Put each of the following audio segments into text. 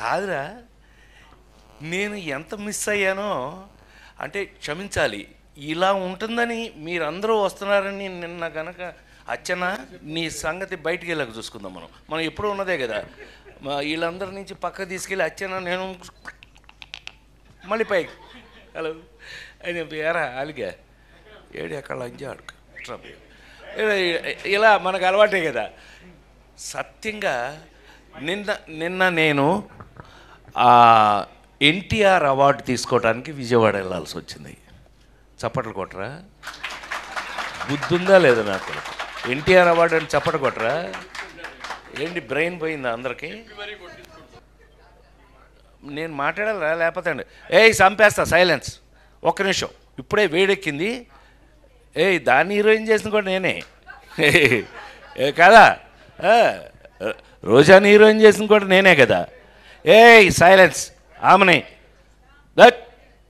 కాదురా, నేను ఎంత మిస్ అయ్యానో అంటే క్షమించాలి. ఇలా ఉంటుందని మీరందరూ వస్తున్నారని నిన్న కనుక అచ్చన నీ సంగతి బయటికి వెళ్ళక చూసుకుందాం. మనం ఎప్పుడూ ఉన్నదే కదా. వీళ్ళందరి నుంచి పక్క తీసుకెళ్ళి అచ్చన నేను మళ్ళీ పైకి హలో అని ఎరా అలిగా ఏడు ఎక్కడ లంచాడు ఇలా మనకు అలవాటే కదా. సత్యంగా నిన్న నేను ఎన్టీఆర్ అవార్డు తీసుకోవడానికి విజయవాడ వెళ్ళాల్సి వచ్చింది. చప్పట్లు కొట్టరా? బుద్ధుందా లేదా నాకు? ఎన్టీఆర్ అవార్డు అని చప్పట్లు కొట్టరా? ఏంటి బ్రెయిన్ పోయిందా అందరికీ? నేను మాట్లాడాలా లేకపోతే అండి చంపేస్తా. సైలెన్స్ ఒక్క నిమిషం. ఇప్పుడే వేడెక్కింది. దాన్ని హీరోయిన్ చేసిన కూడా నేనే కదా. రోజాని హీరోయిన్ చేసిన కూడా నేనే కదా. సైలెన్స్ ఆమెనే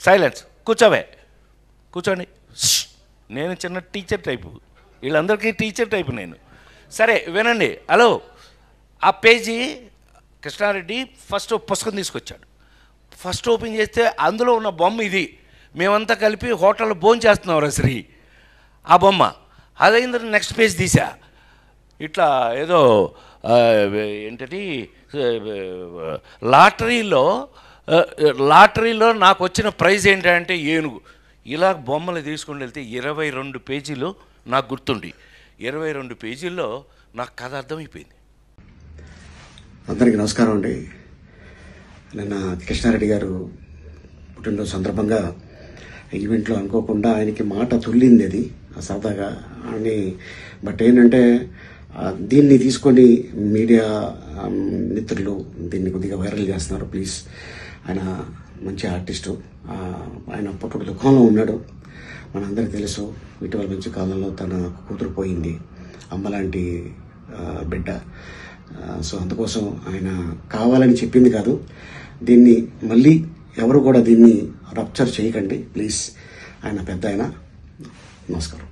సైలెన్స్. కూర్చోండి. నేను చిన్న టీచర్ టైపు, వీళ్ళందరికీ టీచర్ టైపు నేను. సరే వినండి. హలో, ఆ పేజీ కృష్ణారెడ్డి ఫస్ట్ పుస్తకం తీసుకొచ్చాడు. ఫస్ట్ ఓపెన్ చేస్తే అందులో ఉన్న బొమ్మ ఇది. మేమంతా కలిపి హోటల్లో భోజనం చేస్తున్నాం శ్రీ ఆ బొమ్మ. అదైంది. నెక్స్ట్ పేజ్ తీసా. ఇట్లా ఏదో ఏంటది లాటరీలో నాకు వచ్చిన ప్రైజ్ ఏంటంటే ఏనుగు. ఇలా బొమ్మలు తీసుకుని వెళ్తే 22 పేజీలు నాకు గుర్తుండి 22 పేజీల్లో నాకు కథ అర్థమైపోయింది. అందరికీ నమస్కారం అండి. నిన్న కృష్ణారెడ్డి గారు పుట్టినరోజు సందర్భంగా ఈవెంట్లో అనుకోకుండా ఆయనకి మాట తుల్లింది అది సరదాగా అని. బట్ ఏంటంటే దీన్ని తీసుకొని మీడియా మిత్రులు దీన్ని కొద్దిగా వైరల్ చేస్తున్నారు. ప్లీజ్, ఆయన మంచి ఆర్టిస్టు, ఆయన పుట్టుడు దుఃఖంలో ఉన్నాడు. మనందరికీ తెలుసు. ఇటీవల మంచి కాలంలో తన కూతురు పోయింది, అమ్మలాంటి బిడ్డ. సో అందుకోసం ఆయన కావాలని చెప్పింది కాదు. దీన్ని మళ్ళీ ఎవరు కూడా దీన్ని రప్చర్ చేయకండి ప్లీజ్. ఆయన పెద్ద ఆయన. నమస్కారం.